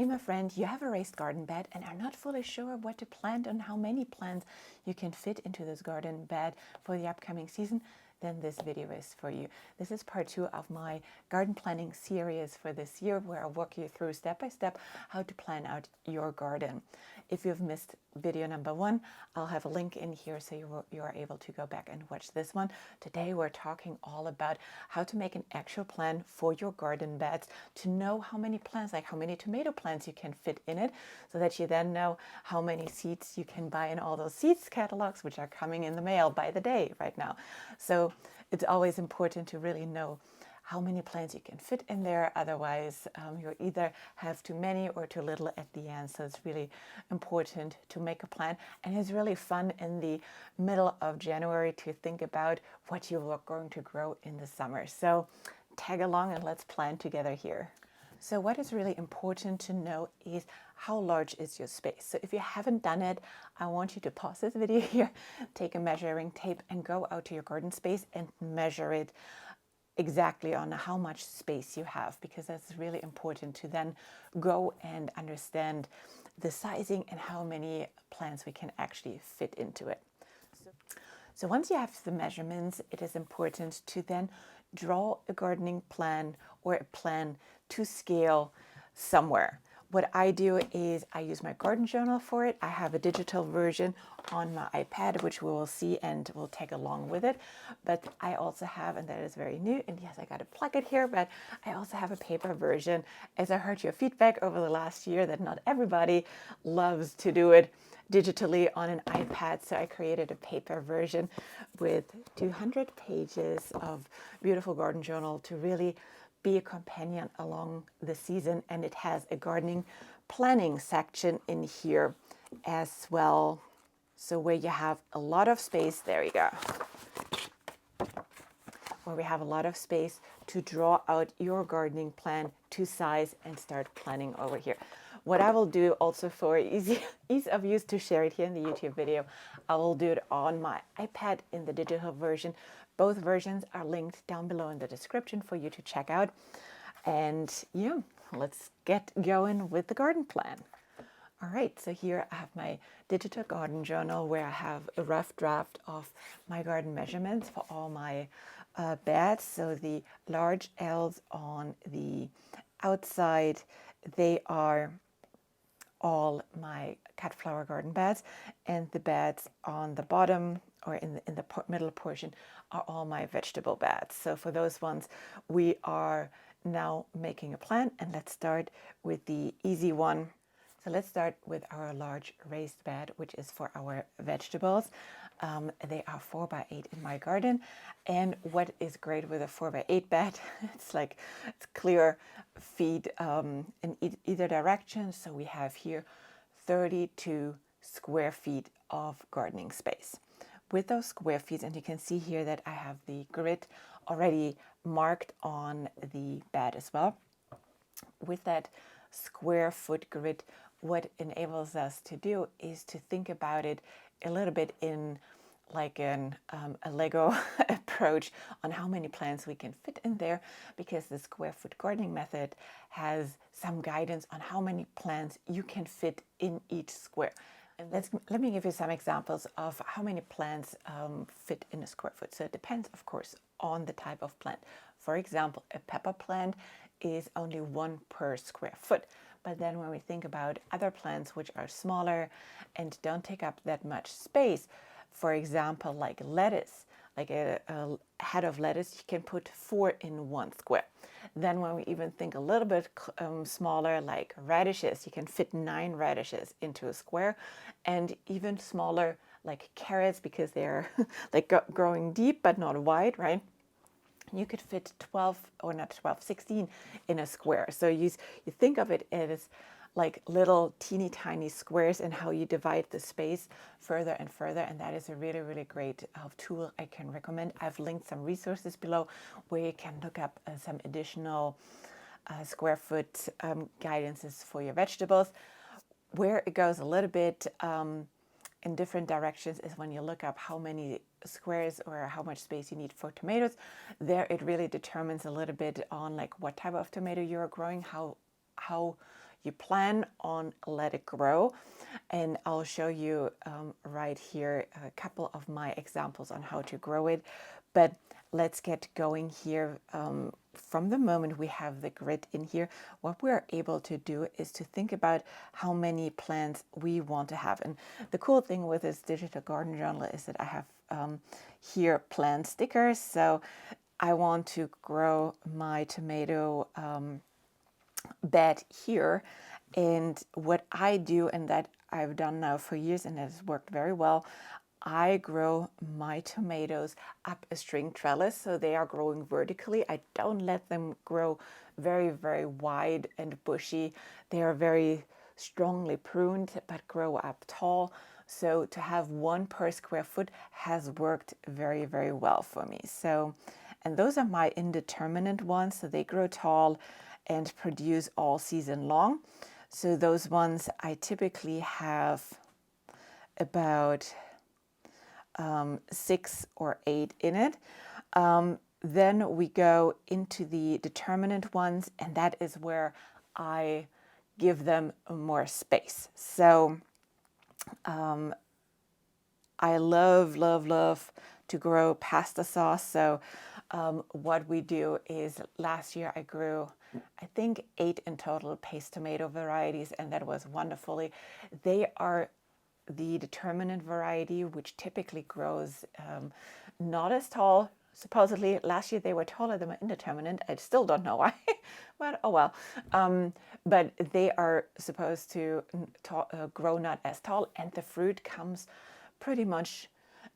Hey my friend, you have a raised garden bed and are not fully sure what to plant and how many plants you can fit into this garden bed for the upcoming season? Then this video is for you. This is part 2 of my garden planning series for this year, where I'll walk you through step by step how to plan out your garden. If you've missed video number 1, I'll have a link in here so you are able to go back and watch this one. Today we're talking all about how to make an actual plan for your garden beds, to know how many plants, like how many tomato plants you can fit in it, so that you then know how many seeds you can buy in all those seeds catalogs, which are coming in the mail by the day right now. So it's always important to really know how many plants you can fit in there. Otherwise, you either have too many or too little at the end. So it's really important to make a plan. And it's really fun in the middle of January to think about what you are going to grow in the summer. So tag along and let's plan together here. So what is really important to know is how large is your space. So if you haven't done it, I want you to pause this video here, take a measuring tape and go out to your garden space and measure it exactly on how much space you have, because that's really important to then go and understand the sizing and how many plants we can actually fit into it. So once you have the measurements, it is important to then draw a gardening plan or a plan to scale somewhere. What I do is I use my garden journal for it. I have a digital version on my iPad, which we will see and we'll take along with it. But I also have, and that is very new, and yes, I got to plug it here, but I also have a paper version, as I heard your feedback over the last year that not everybody loves to do it digitally on an iPad. So I created a paper version with 200 pages of beautiful garden journal to really be a companion along the season. And it has a gardening planning section in here as well. So where you have a lot of space, there you go, where we have a lot of space to draw out your gardening plan to size and start planning over here. What I will do also for ease of use to share it here in the YouTube video, I will do it on my iPad in the digital version. Both versions are linked down below in the description for you to check out. And yeah, let's get going with the garden plan. All right, so here I have my digital garden journal where I have a rough draft of my garden measurements for all my beds. So the large L's on the outside, they are all my cut flower garden beds, and the beds on the bottom or in the middle portion are all my vegetable beds. So for those ones, we are now making a plan, and let's start with the easy one. So let's start with our large raised bed, which is for our vegetables. They are 4x8 in my garden. And what is great with a 4x8 bed, it's clear feed in either direction. So we have here 32 square feet of gardening space. With those square feet, and you can see here that I have the grid already marked on the bed as well. With that square foot grid, what enables us to do is to think about it a little bit in like a Lego approach on how many plants we can fit in there, because the square foot gardening method has some guidance on how many plants you can fit in each square. And let me give you some examples of how many plants fit in a square foot. So it depends, of course, on the type of plant. For example, a pepper plant is only 1 per square foot. But then when we think about other plants which are smaller and don't take up that much space, for example, like lettuce, like a head of lettuce, you can put 4 in 1 square. Then when we even think a little bit smaller, like radishes, you can fit 9 radishes into a square. And even smaller, like carrots, because they're like growing deep but not wide, right? You could fit 16 in a square. So you think of it as like little teeny tiny squares, and how you divide the space further and further. And that is a really, really great tool I can recommend. I've linked some resources below where you can look up some additional square foot guidances for your vegetables. Where it goes a little bit in different directions is when you look up how many squares or how much space you need for tomatoes. There it really determines a little bit on like what type of tomato you're growing, how you plan on let it grow. And I'll show you right here a couple of my examples on how to grow it. But let's get going here. From the moment we have the grid in here, what we're able to do is to think about how many plants we want to have. And the cool thing with this digital garden journal is that I have here plant stickers. So I want to grow my tomato bed here. And what I do, and that I've done now for years and has worked very well, I grow my tomatoes up a string trellis, so they are growing vertically. I don't let them grow very, very wide and bushy. They are very strongly pruned, but grow up tall. So to have one per square foot has worked very, very well for me. So, and those are my indeterminate ones. So they grow tall and produce all season long. So those ones I typically have about 6 or 8 in it. Then we go into the determinant ones, and that is where I give them more space. So I love, love, love to grow pasta sauce. So what we do is last year I grew, I think 8 in total paste tomato varieties, and that was wonderfully. They are the determinant variety, which typically grows not as tall. Supposedly last year they were taller than my indeterminate. I still don't know why, but oh well. But they are supposed to grow not as tall, and the fruit comes pretty much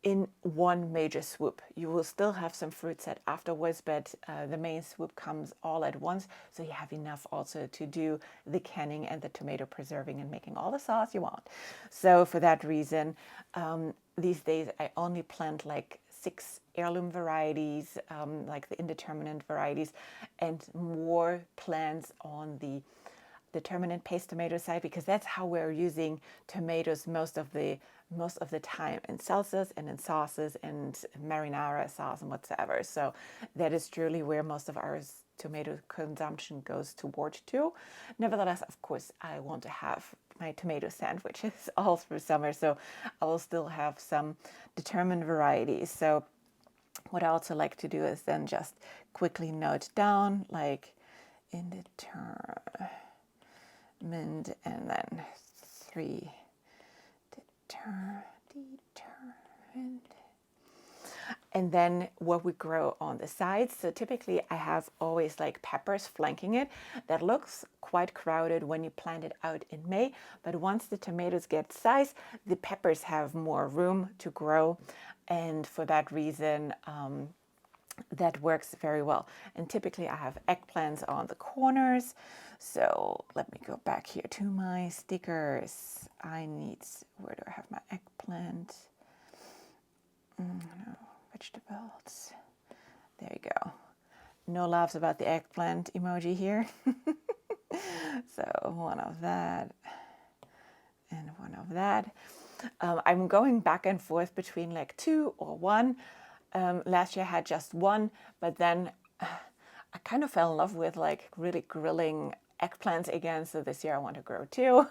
in one major swoop. You will still have some fruit set afterwards, but the main swoop comes all at once. So you have enough also to do the canning and the tomato preserving and making all the sauce you want. So for that reason, these days I only plant like 6 heirloom varieties, like the indeterminate varieties, and more plants on the determinate paste tomato side, because that's how we're using tomatoes most of the time in salsas and in sauces and marinara sauce and whatsoever. So that is truly where most of our tomato consumption goes toward too. Nevertheless, of course, I want to have my tomato sandwiches all through summer, so I will still have some determined varieties. So what I also like to do is then just quickly note down like indeterminate, and then 3 determined. And then what we grow on the sides. So typically I have always like peppers flanking it. That looks quite crowded when you plant it out in May, but once the tomatoes get size, the peppers have more room to grow, and for that reason that works very well. And typically I have eggplants on the corners. So let me go back here to my stickers. Where do I have my eggplant? No, vegetables. There you go. No laughs about the eggplant emoji here. So one of that and one of that. I'm going back and forth between like 2 or 1. Last year I had just 1, but then I kind of fell in love with like really grilling eggplants again. So this year I want to grow 2.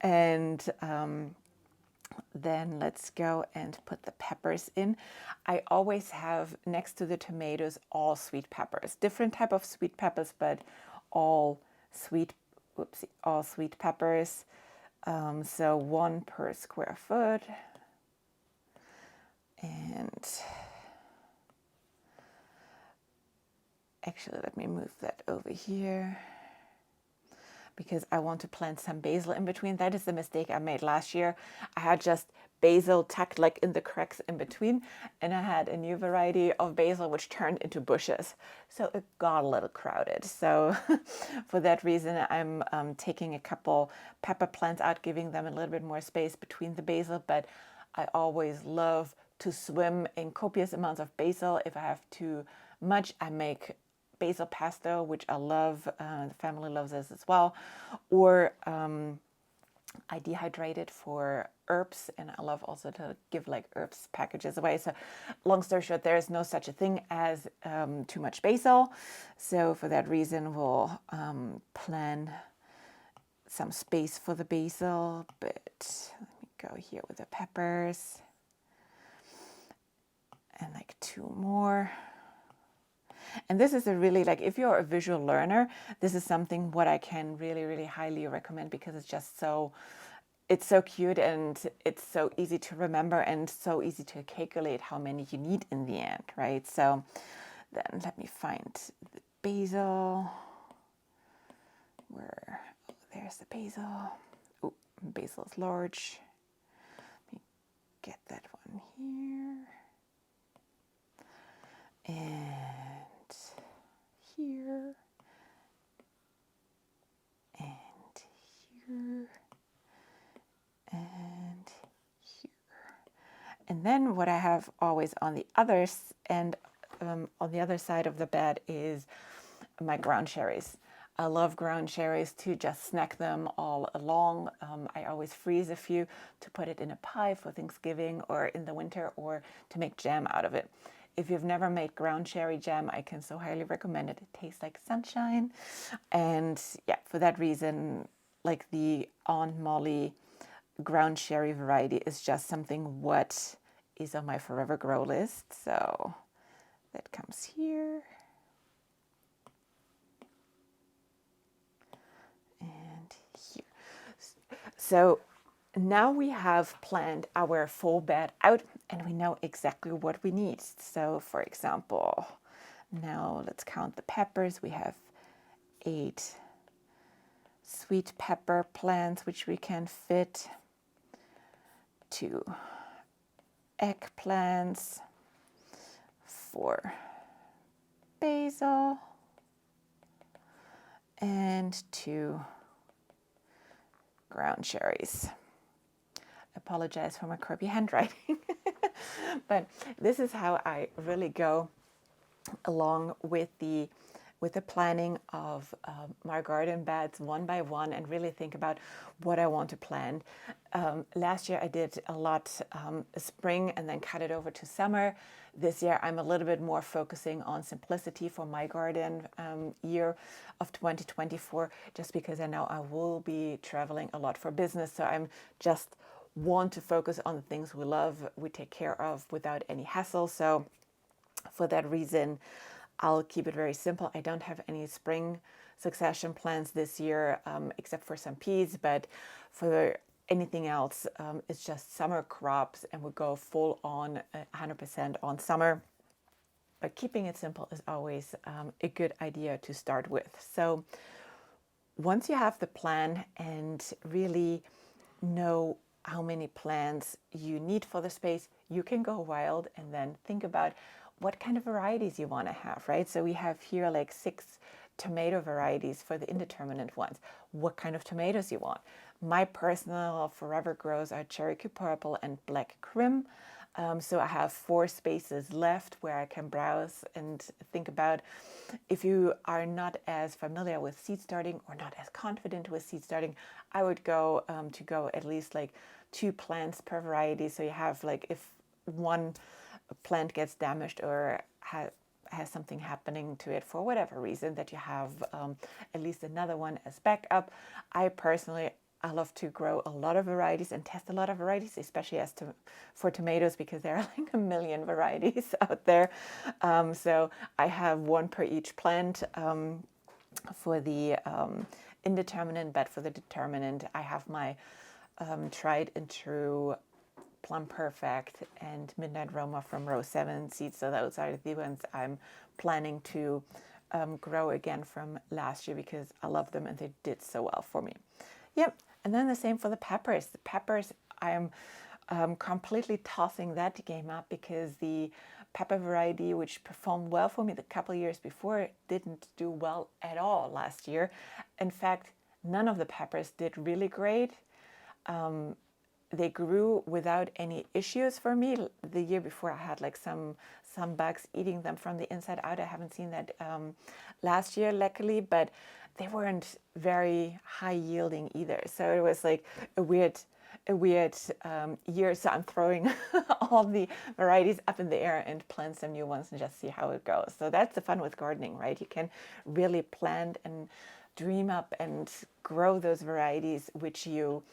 And then let's go and put the peppers in. I always have next to the tomatoes all sweet peppers, different type of sweet peppers, but all sweet peppers. So 1 per square foot. And actually, let me move that over here because I want to plant some basil in between. That is the mistake I made last year. I had just basil tucked like in the cracks in between, and I had a new variety of basil which turned into bushes. So it got a little crowded. So for that reason, I'm taking a couple pepper plants out, giving them a little bit more space between the basil, but I always love to swim in copious amounts of basil. If I have too much, I make basil pesto, which I love. The family loves this as well. Or I dehydrate it for herbs, and I love also to give like herbs packages away. So long story short, there is no such a thing as too much basil. So for that reason, we'll plan some space for the basil, but let me go here with the peppers. And like 2 more. And this is a really, like, if you're a visual learner, this is something what I can really, really highly recommend, because it's just so, it's so cute and it's so easy to remember and so easy to calculate how many you need in the end, right? So then let me find the basil. Where, oh, there's the basil. Oh, basil is large. Let me get that one here. And here, and here, and here. And then what I have always on the others, and on the other side of the bed, is my ground cherries. I love ground cherries to just snack them all along. I always freeze a few to put it in a pie for Thanksgiving or in the winter, or to make jam out of it. If you've never made ground cherry jam, I can so highly recommend it. It tastes like sunshine. And yeah, for that reason, like the Aunt Molly ground cherry variety is just something what is on my forever grow list. So that comes here. And here. So now we have planned our full bed out and we know exactly what we need. So for example, now let's count the peppers. We have 8 sweet pepper plants, which we can fit, 2 eggplants, 4 basil, and 2 ground cherries. Apologize for my crappy handwriting. But this is how I really go along with the planning of my garden beds one by one, and really think about what I want to plant. Last year I did a lot spring and then cut it over to summer. This year I'm a little bit more focusing on simplicity for my garden year of 2024, just because I know I will be traveling a lot for business. So I'm just want to focus on the things we love, we take care of without any hassle. So for that reason, I'll keep it very simple. I don't have any spring succession plans this year, except for some peas, but for anything else, it's just summer crops, and we go full on 100% on summer. But keeping it simple is always a good idea to start with. So once you have the plan and really know how many plants you need for the space, you can go wild and then think about what kind of varieties you want to have, right? So we have here like 6 tomato varieties for the indeterminate ones. What kind of tomatoes you want? My personal forever grows are Cherokee Purple and Black Crim. So I have 4 spaces left where I can browse and think about. If you are not as familiar with seed starting or not as confident with seed starting, I would go to go at least like 2 plants per variety. So you have like, if one plant gets damaged or has something happening to it for whatever reason, that you have at least another one as backup. I love to grow a lot of varieties and test a lot of varieties, especially for tomatoes, because there are like a million varieties out there. So I have 1 per each plant for the indeterminate, but for the determinant, I have my tried and true Plum Perfect and Midnight Roma from row 7 seeds. So those are the ones I'm planning to grow again from last year, because I love them and they did so well for me. Yep. And then the same for the peppers. The peppers, I'm completely tossing that game up, because the pepper variety, which performed well for me the couple of years before, didn't do well at all last year. In fact, none of the peppers did really great. They grew without any issues for me. The year before, I had like some bugs eating them from the inside out. I haven't seen that last year, luckily, but they weren't very high yielding either. So it was like a weird year. So I'm throwing all the varieties up in the air and plant some new ones and just see how it goes. So that's the fun with gardening, right? You can really plant and dream up and grow those varieties which you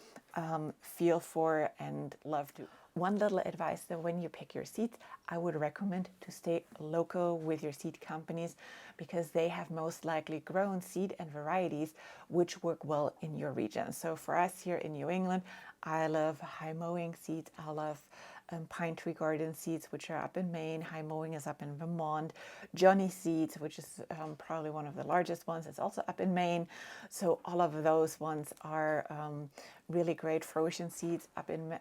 feel for and love to. One little advice though, when you pick your seeds, I would recommend to stay local with your seed companies because they have most likely grown seed and varieties which work well in your region. So for us here in New England, I love high mowing seeds. I love pine tree garden seeds, which are up in Maine. High mowing is up in Vermont. Johnny seeds, which is probably one of the largest ones, is also up in Maine. So all of those ones are really great. Frozen seeds up in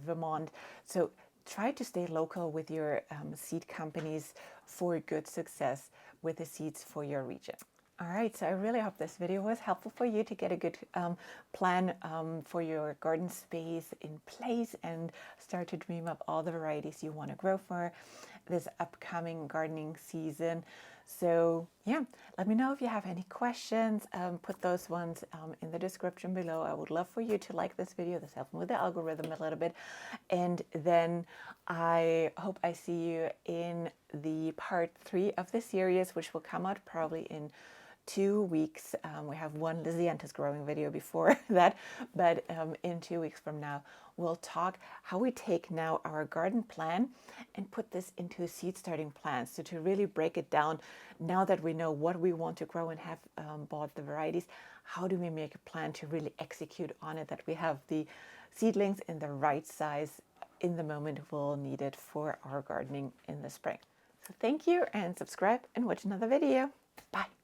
Vermont. So try to stay local with your seed companies for good success with the seeds for your region. All right, so I really hope this video was helpful for you to get a good plan for your garden space in place and start to dream up all the varieties you want to grow for this upcoming gardening season. So yeah, let me know if you have any questions. Put those ones in the description below. I would love for you to like this video. This helps me with the algorithm a little bit. And then I hope I see you in the part 3 of the series, which will come out probably in 2 weeks. We have one Lysianthus growing video before that, but in 2 weeks from now, we'll talk how we take now our garden plan and put this into a seed starting plan. So to really break it down, now that we know what we want to grow and have bought the varieties, how do we make a plan to really execute on it, that we have the seedlings in the right size in the moment we'll need it for our gardening in the spring. So thank you, and subscribe and watch another video. Bye.